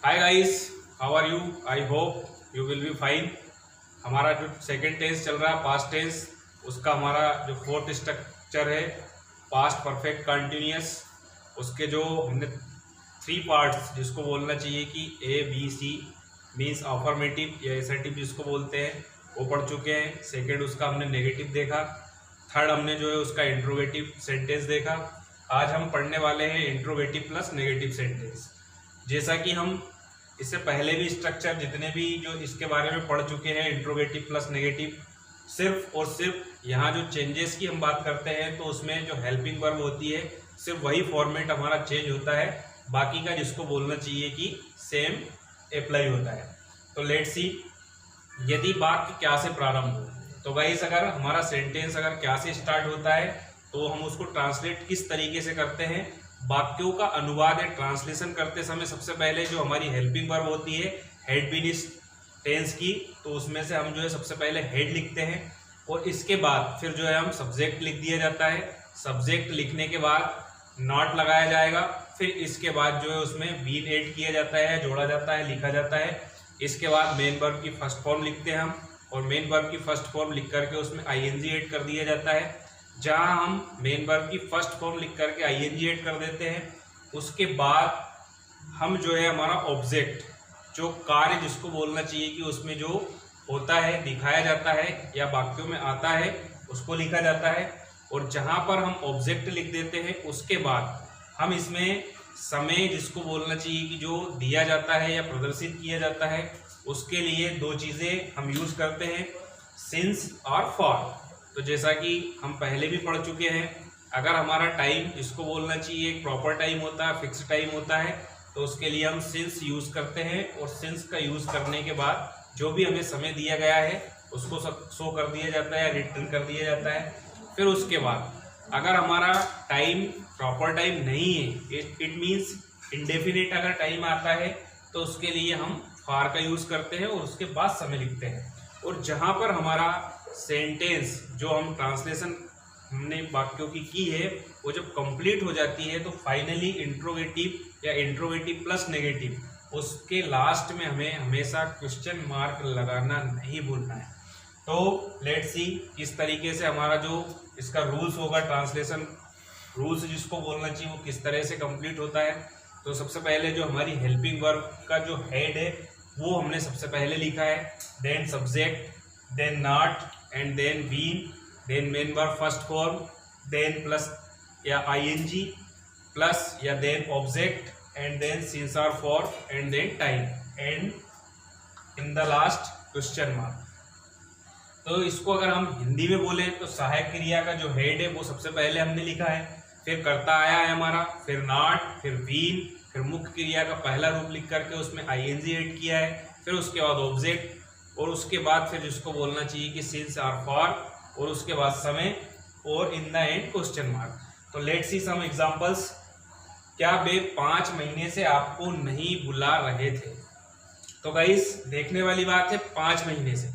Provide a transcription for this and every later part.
Hi guys, how are you? I hope you will be fine. हमारा जो second tense चल रहा है पास्ट टेंस, उसका हमारा जो फोर्थ स्ट्रक्चर है पास्ट परफेक्ट कंटिन्यूअस, उसके जो हमने थ्री पार्ट्स जिसको बोलना चाहिए कि A B C means affirmative या एसर्टिव जिसको बोलते हैं वो पढ़ चुके हैं। सेकेंड उसका हमने नेगेटिव देखा। थर्ड हमने जो है उसका इंट्रोगेटिव सेंटेंस देखा। आज हम पढ़ने वाले हैं इंट्रोगेटिव प्लस नेगेटिव सेंटेंस। जैसा कि हम इससे पहले भी स्ट्रक्चर जितने भी जो इसके बारे में पढ़ चुके हैं इंट्रोगेटिव प्लस नेगेटिव, सिर्फ और सिर्फ यहाँ जो चेंजेस की हम बात करते हैं तो उसमें जो हेल्पिंग वर्ब होती है सिर्फ वही फॉर्मेट हमारा चेंज होता है, बाकी का जिसको बोलना चाहिए कि सेम अप्लाई होता है। तो लेट्स सी, यदि वाक्य क्या से प्रारंभ हो, तो गाइस अगर हमारा सेंटेंस अगर क्या से स्टार्ट होता है तो हम उसको ट्रांसलेट किस तरीके से करते हैं। वाक्यों का अनुवाद या ट्रांसलेशन करते समय सबसे पहले जो हमारी हेल्पिंग वर्ब होती है हेड बीन इस टेंस की, तो उसमें से हम जो है सबसे पहले हेड लिखते हैं और इसके बाद फिर जो है हम सब्जेक्ट लिख दिया जाता है। सब्जेक्ट लिखने के बाद नॉट लगाया जाएगा, फिर इसके बाद जो है उसमें बीन ऐड किया जाता है, जोड़ा जाता है, लिखा जाता है। इसके बाद मेन वर्ब की फर्स्ट फॉर्म लिखते हैं हम, और मेन वर्ब की फर्स्ट फॉर्म लिख करके उसमें आईएनजी ऐड कर दिया जाता है। जहां हम मेन वर्ब की फर्स्ट फॉर्म लिख करके आईएनजी ऐड कर देते हैं, उसके बाद हम जो है हमारा ऑब्जेक्ट जो कार्य जिसको बोलना चाहिए कि उसमें जो होता है दिखाया जाता है या वाक्यों में आता है उसको लिखा जाता है। और जहां पर हम ऑब्जेक्ट लिख देते हैं उसके बाद हम इसमें समय जिसको बोलना चाहिए कि जो दिया जाता है या प्रदर्शित किया जाता है, उसके लिए दो चीज़ें हम यूज़ करते हैं, सिंस और फॉर। तो जैसा कि हम पहले भी पढ़ चुके हैं, अगर हमारा टाइम जिसको बोलना चाहिए एक प्रॉपर टाइम होता है, फिक्स टाइम होता है, तो उसके लिए हम सिंस यूज़ करते हैं। और सिंस का यूज़ करने के बाद जो भी हमें समय दिया गया है उसको शो कर दिया जाता है, रिटर्न कर दिया जाता है। फिर उसके बाद अगर हमारा टाइम प्रॉपर टाइम नहीं है, इट मीन्स इंडेफिनिट अगर टाइम आता है, तो उसके लिए हम फॉर का यूज़ करते हैं और उसके बाद समय लिखते हैं। और जहाँ पर हमारा सेंटेंस जो हम ट्रांसलेशन हमने वाक्यों की है वो जब कंप्लीट हो जाती है तो फाइनली इंट्रोगेटिव या इंट्रोगेटिव प्लस नेगेटिव उसके लास्ट में हमें हमेशा क्वेश्चन मार्क लगाना नहीं भूलना है। तो लेट्स सी किस तरीके से हमारा जो इसका रूल्स होगा, ट्रांसलेशन रूल्स जिसको बोलना चाहिए वो किस तरह से कंप्लीट होता है। तो सबसे पहले जो हमारी हेल्पिंग वर्ब का जो हेड है वो हमने सबसे पहले लिखा है, then subject, then not and then been, then main verb first form, then plus या आईएनजी प्लस या then object and then since और for and then time and in the last question mark. तो इसको अगर हम हिंदी में बोले तो सहायक क्रिया का जो हेड है वो सबसे पहले हमने लिखा है, फिर कर्ता आया है हमारा, फिर नॉट, फिर बीन, फिर मुख्य क्रिया का पहला रूप लिख करके उसमें आईएनजी ऐड किया है, फिर उसके बाद ऑब्जेक्ट, और उसके बाद फिर जिसको बोलना चाहिए कि सिंस और फॉर, और उसके बाद समय, और in the end question mark. तो लेट्स सी सम एग्जांपल्स। क्या वे 5 महीने से आपको नहीं बुला रहे थे? तो गाइस देखने वाली बात है 5 महीने से।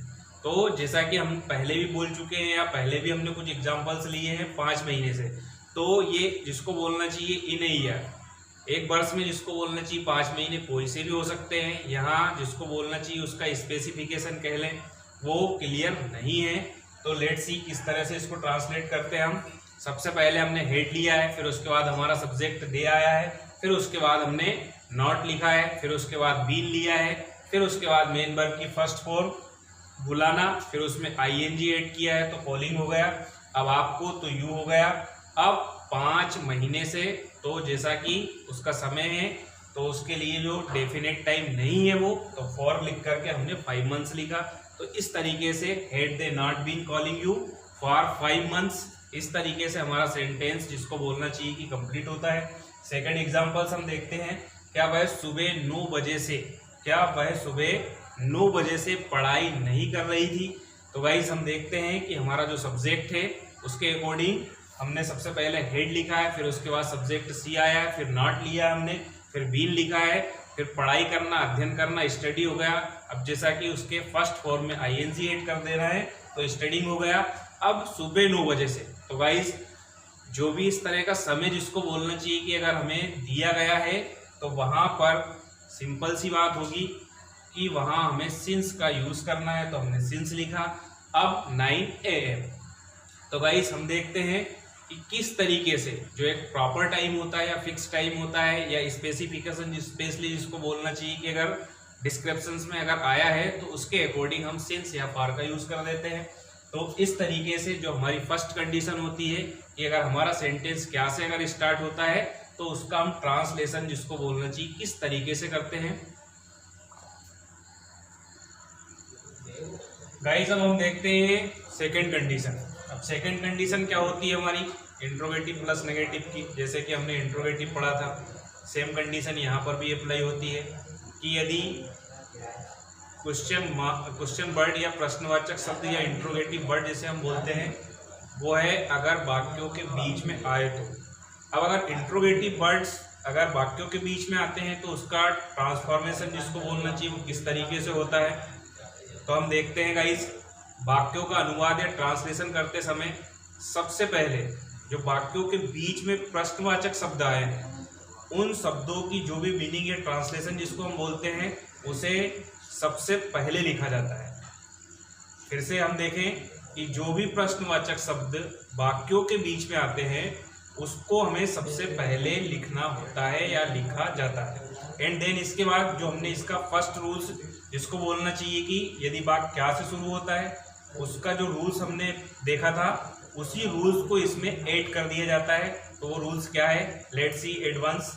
तो जैसा कि हम पहले भी बोल चुके हैं या पहले भी हमने कुछ एग्जांपल्स लिए हैं 5 महीने से, तो ये जिसको बोलना चाहिए इन ए ईयर, एक वर्ष में जिसको बोलना चाहिए 5 महीने कोई से भी हो सकते हैं। यहाँ जिसको बोलना चाहिए उसका स्पेसिफिकेशन कह लें वो क्लियर नहीं है। तो लेट्स सी किस तरह से इसको ट्रांसलेट करते हैं हम। सबसे पहले हमने हेड लिया है, फिर उसके बाद हमारा सब्जेक्ट दे आया है, फिर उसके बाद हमने नॉट लिखा है, फिर उसके बाद बीन लिया है, फिर उसके बाद मेन वर्ब की फर्स्ट फॉर्म बुलाना, फिर उसमें आईएनजी ऐड किया है तो कॉलिंग हो गया, अब आपको तो यू हो गया। अब 5 महीने से, तो जैसा कि उसका समय है तो उसके लिए जो डेफिनेट टाइम नहीं है वो, तो फॉर लिख करके हमने 5 मंथ्स लिखा। तो इस तरीके से had they not been calling you for 5 months, इस तरीके से हमारा सेंटेंस जिसको बोलना चाहिए कि कंप्लीट होता है। सेकंड एग्जांपल्स हम देखते हैं। क्या वह सुबह 9 बजे से, क्या वह सुबह 9 बजे से पढ़ाई नहीं कर रही थी? तो गाइस हम देखते हैं कि हमारा जो सब्जेक्ट है उसके अकॉर्डिंग हमने सबसे पहले हेड लिखा है, फिर उसके बाद सब्जेक्ट सी आया है, फिर नॉट लिया है हमने, फिर बीन लिखा है, फिर पढ़ाई करना, अध्ययन करना, स्टडी हो गया। अब जैसा कि उसके फर्स्ट फॉर्म में आईएनजी ऐड कर देना है तो स्टडिंग हो गया। अब सुबह 9 बजे से, तो गाइस जो भी इस तरह का समय जिसको बोलना चाहिए कि अगर हमें दिया गया है तो वहाँ पर सिंपल सी बात होगी कि वहाँ हमें सिंस का यूज़ करना है, तो हमने सिंस लिखा। अब 9 AM। तो गाइस हम देखते हैं कि किस तरीके से जो एक प्रॉपर टाइम होता है या फिक्स टाइम होता है या स्पेसिफिकेशन स्पेशली जिसको बोलना चाहिए कि अगर डिस्क्रिप्शंस में अगर आया है तो उसके अकॉर्डिंग हम सिंस या फॉर का यूज़ कर देते हैं। तो इस तरीके से जो हमारी फर्स्ट कंडीशन होती है कि अगर हमारा सेंटेंस क्या से अगर स्टार्ट होता है तो उसका हम ट्रांसलेशन जिसको बोलना चाहिए किस तरीके से करते हैं। गाइस अब हम देखते हैं सेकंड कंडीशन। अब सेकंड कंडीशन क्या होती है हमारी इंट्रोगेटिव प्लस नेगेटिव की, जैसे कि हमने इंट्रोगेटिव पढ़ा था। सेम कंडीशन यहाँ पर भी अप्लाई होती है कि यदि क्वेश्चन वर्ड या प्रश्नवाचक शब्द या इंट्रोगेटिव वर्ड जैसे हम बोलते हैं वो है अगर वाक्यों के बीच में आए तो। अब अगर इंट्रोगेटिव वर्ड्स अगर वाक्यों के बीच में आते हैं तो उसका ट्रांसफॉर्मेशन जिसको बोलना चाहिए वो किस तरीके से होता है। तो हम देखते हैं गाइस, वाक्यों का अनुवाद या ट्रांसलेशन करते समय सबसे पहले जो वाक्यों के बीच में प्रश्नवाचक शब्द आए हैं उन शब्दों की जो भी मीनिंग या ट्रांसलेशन जिसको हम बोलते हैं उसे सबसे पहले लिखा जाता है। फिर से हम देखें कि जो भी प्रश्नवाचक शब्द वाक्यों के बीच में आते हैं उसको हमें सबसे पहले लिखना होता है या लिखा जाता है। एंड देन इसके बाद जो हमने इसका फर्स्ट रूल्स जिसको बोलना चाहिए कि यदि वाक्य क्या से शुरू होता है उसका जो रूल्स हमने देखा था उसी रूल्स को इसमें ऐड कर दिया जाता है। तो वो रूल्स क्या है, लेट्स सी एडवांस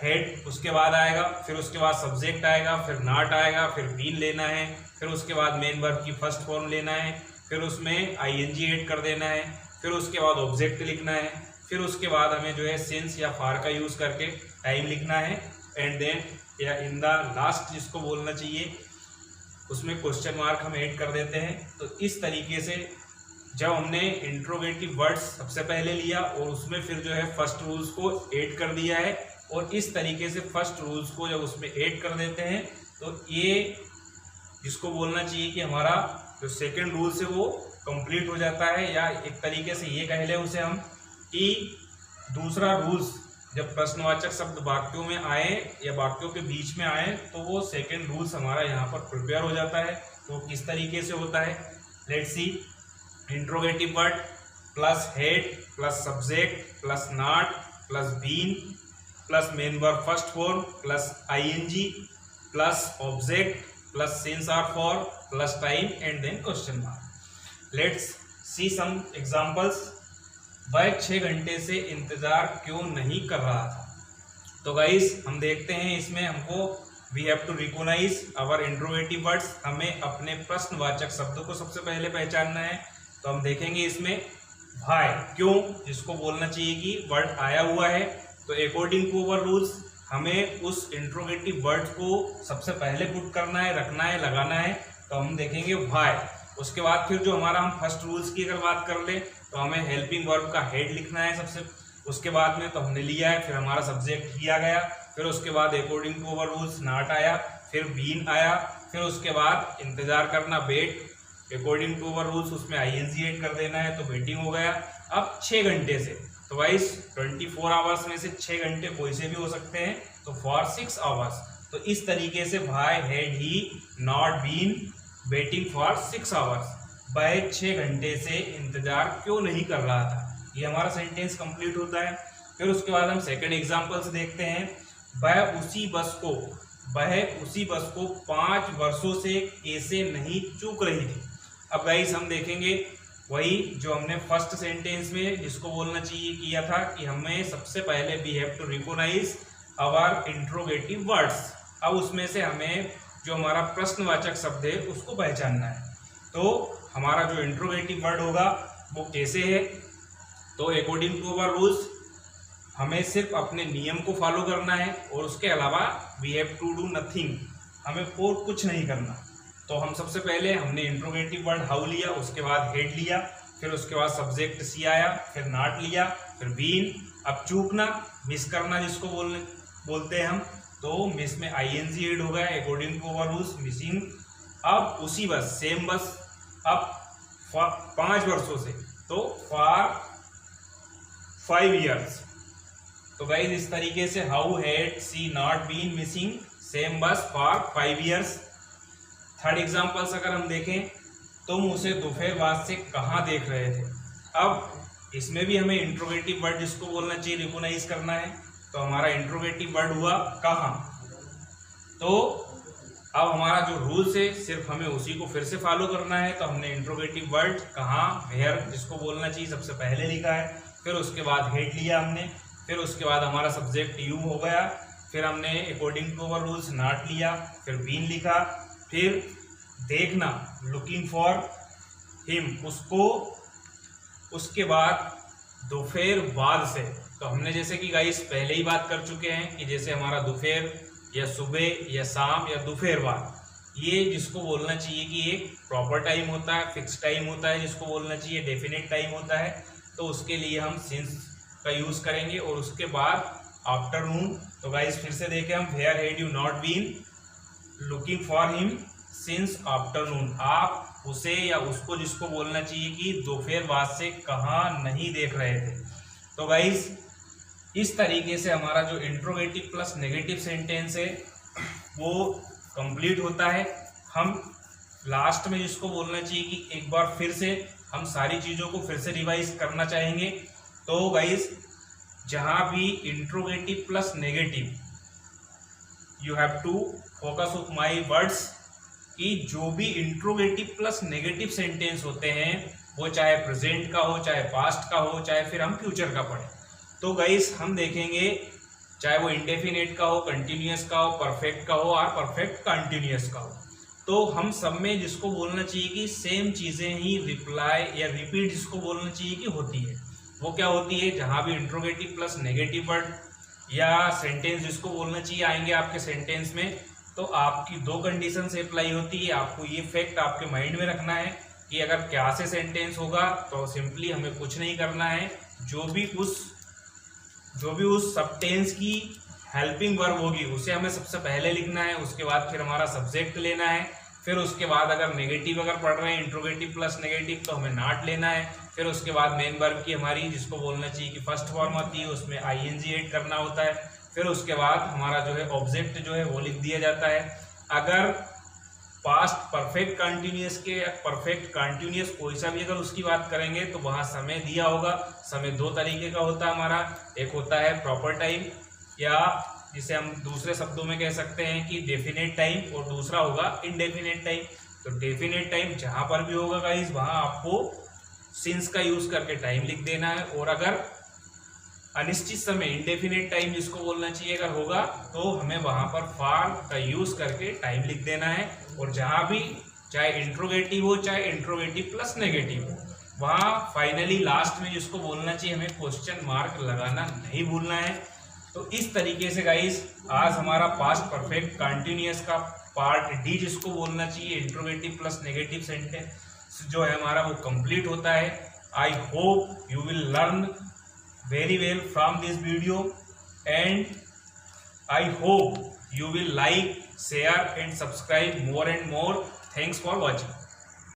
हेड उसके बाद आएगा, फिर उसके बाद सब्जेक्ट आएगा, फिर नॉट आएगा, फिर बीन लेना है, फिर उसके बाद मेन वर्ब की फर्स्ट फॉर्म लेना है, फिर उसमें आईएनजी ऐड कर देना है, फिर उसके बाद ऑब्जेक्ट लिखना है, फिर उसके बाद हमें जो है सिंस या फॉर का यूज़ करके टाइम लिखना है। एंड देन या इन द लास्ट जिसको बोलना चाहिए उसमें क्वेश्चन मार्क हम ऐड कर देते हैं। तो इस तरीके से जब हमने इंट्रोगेटिव वर्ड्स सबसे पहले लिया और उसमें फिर जो है फर्स्ट रूल्स को ऐड कर दिया है और इस तरीके से फर्स्ट रूल्स को जब उसमें ऐड कर देते हैं तो ये जिसको बोलना चाहिए कि हमारा जो सेकंड रूल्स है वो कंप्लीट हो जाता है। या एक तरीके से ये कह लें उसे हम कि दूसरा रूल्स जब प्रश्नवाचक शब्द वाक्यों में आए या वाक्यों के बीच में आए तो वो सेकंड रूल्स हमारा यहाँ पर प्रिपेयर हो जाता है। तो किस तरीके से होता है, let's see, interrogative word plus had plus subject plus not plus been plus main verb first form plus ING plus object plus since or for plus time and then question mark. Let's see some examples. वह 6 घंटे से इंतजार क्यों नहीं कर रहा था। तो गाइस हम देखते हैं इसमें हमको we have to recognise our interrogative words. हमें अपने प्रश्नवाचक शब्दों को सबसे पहले पहचानना है। तो हम देखेंगे इसमें व्हाई क्यों जिसको बोलना चाहिए कि वर्ड आया हुआ है तो अकॉर्डिंग टू अवर रूल्स हमें उस इंट्रोगेटिव वर्ड को सबसे पहले पुट करना है, रखना है, लगाना है। तो हम देखेंगे व्हाई। उसके बाद फिर जो हमारा हम फर्स्ट रूल्स की अगर बात कर ले तो हमें हेल्पिंग वर्ब का हेड लिखना है सबसे। उसके बाद में तो हमने लिया है, फिर हमारा सब्जेक्ट किया गया, फिर उसके बाद according to our rules not आया, फिर बीन आया, फिर उसके बाद इंतजार करना wait, according to our rules उसमें आईएनजी ऐड कर देना है तो वेटिंग हो गया। अब 6 घंटे से तो गाइस 24 आवर्स में से 6 घंटे कोई से भी हो सकते हैं तो फॉर 6 आवर्स। तो इस तरीके से why had he not been waiting for 6 hours. वह 6 घंटे से इंतजार क्यों नहीं कर रहा था। ये हमारा सेंटेंस कंप्लीट होता है। फिर उसके बाद हम सेकंड एग्जांपल से देखते हैं। वह उसी बस को 5 वर्षों से कैसे नहीं चूक रही थी। अब गाइस हम देखेंगे वही जो हमने फर्स्ट सेंटेंस में जिसको बोलना चाहिए किया था कि हमें सबसे पहले we have to recognise our interrogative words. अब उसमें से हमें जो हमारा प्रश्नवाचक शब्द है उसको पहचानना है। तो हमारा जो इंट्रोगेटिव वर्ड होगा वो कैसे है, तो अकॉर्डिंग टू अवर रूल्स हमें सिर्फ अपने नियम को फॉलो करना है और उसके अलावा we have to do nothing, हमें और कुछ नहीं करना। तो हम सबसे पहले हमने इंट्रोगेटिव वर्ड हाउ लिया, उसके बाद हेड लिया, फिर उसके बाद सब्जेक्ट सी आया, फिर नॉट लिया, फिर बीन। अब चूकना, मिस करना जिसको बोलते हैं हम, तो मिस में आईएनजी ऐड हो गया according to our rules missing. अब उसी बस सेम बस अब 5 वर्षों से तो फॉर 5 ईयर्स। तो गाइज इस तरीके से how had she not been missing same bus for 5 years। Third examples अगर हम देखें, तुम उसे दोपहर बाद से कहाँ देख रहे थे। अब इसमें भी हमें इंट्रोगेटिव वर्ड जिसको बोलना चाहिए रिकॉग्नाइज करना है, तो हमारा इंट्रोगेटिव वर्ड हुआ कहाँ। तो अब हमारा जो रूल्स है सिर्फ हमें उसी को फिर से फॉलो करना है। तो हमने इंट्रोगेटिव वर्ड कहाँ, वेयर जिसको बोलना चाहिए सबसे पहले लिखा है, फिर उसके बाद हेड लिया हमने, फिर उसके बाद हमारा सब्जेक्ट यू हो गया, फिर हमने according to our rules not लिया, फिर बीन लिखा, फिर देखना लुकिंग फॉर हिम उसको, उसके बाद दोपहर बाद से। तो हमने जैसे कि गाइस पहले ही बात कर चुके हैं कि जैसे हमारा दोपहर या सुबह या शाम या दोपहर बाद, ये जिसको बोलना चाहिए कि एक प्रॉपर टाइम होता है, फिक्स टाइम होता है, जिसको बोलना चाहिए डेफिनेट टाइम होता है। तो उसके लिए हम सिंस का यूज़ करेंगे। और उसके बाद आफ्टरनून, तो गाइस फिर से देखें हम, where had you not been looking for him since afternoon. आप उसे या उसको जिसको बोलना चाहिए कि दोपहर बाद से कहाँ नहीं देख रहे थे। तो गाइस इस तरीके से हमारा जो इंट्रोगेटिव प्लस नेगेटिव सेंटेंस है वो कंप्लीट होता है। हम लास्ट में जिसको बोलना चाहिए कि एक बार फिर से हम सारी चीज़ों को फिर से रिवाइज करना चाहेंगे। तो गाइस जहाँ भी interrogative plus negative, you have to focus of my words, कि जो भी इंट्रोगेटिव प्लस नेगेटिव सेंटेंस होते हैं वो चाहे प्रेजेंट का हो, चाहे पास्ट का हो, चाहे फिर हम फ्यूचर का पढ़ें। तो गाइस हम देखेंगे चाहे वो इंडेफिनेट का हो, कंटिन्यूअस का हो, परफेक्ट का हो और परफेक्ट कंटिन्यूअस का हो, तो हम सब में जिसको बोलना चाहिए कि सेम चीज़ें ही रिप्लाई या रिपीट जिसको बोलना चाहिए कि होती है, वो क्या होती है। जहाँ भी इंट्रोगेटिव प्लस नेगेटिव वर्ड या सेंटेंस जिसको बोलना चाहिए आएंगे आपके सेंटेंस में, तो आपकी दो कंडीशन से अप्लाई होती है। आपको ये फैक्ट आपके माइंड में रखना है कि अगर क्या से सेंटेंस होगा तो सिंपली हमें कुछ नहीं करना है, जो भी उस सबटेंस की हेल्पिंग वर्ब होगी उसे हमें सबसे पहले लिखना है। उसके बाद फिर हमारा सब्जेक्ट लेना है, फिर उसके बाद अगर नेगेटिव अगर पढ़ रहे हैं इंट्रोगेटिव प्लस नेगेटिव तो हमें नॉट लेना है। फिर उसके बाद मेन वर्ब की हमारी जिसको बोलना चाहिए कि फर्स्ट फॉर्म होती है उसमें आईएनजी ऐड करना होता है। फिर उसके बाद हमारा जो है ऑब्जेक्ट जो है वो लिख दिया जाता है। अगर पास्ट परफेक्ट कंटिन्यूअस के या परफेक्ट कंटिन्यूअस कोई सा भी अगर उसकी बात करेंगे तो वहाँ समय दिया होगा। समय दो तरीके का होता है हमारा, एक होता है प्रॉपर टाइम या जिसे हम दूसरे शब्दों में कह सकते हैं कि डेफिनेट टाइम, और दूसरा होगा इनडेफिनेट टाइम। तो डेफिनेट टाइम जहाँ पर भी होगा गाइस वहाँ आपको सिंस का यूज करके टाइम लिख देना है, और अगर अनिश्चित समय इंडेफिनेट टाइम जिसको बोलना चाहिए अगर होगा तो हमें वहां पर फॉर का यूज करके टाइम लिख देना है। और जहां भी चाहे इंट्रोगेटिव हो चाहे इंट्रोगेटिव प्लस नेगेटिव हो, वहां फाइनली लास्ट में जिसको बोलना चाहिए हमें क्वेश्चन मार्क लगाना नहीं भूलना है। तो इस तरीके से गाइस आज हमारा पास्ट परफेक्ट कंटिन्यूअस का पार्ट डी जिसको बोलना चाहिए इंट्रोगेटिव प्लस नेगेटिव सेंटेंस जो है हमारा वो कंप्लीट होता है। आई hope you will learn very well from this video, and I hope you will like, share and subscribe more and more. Thanks for watching.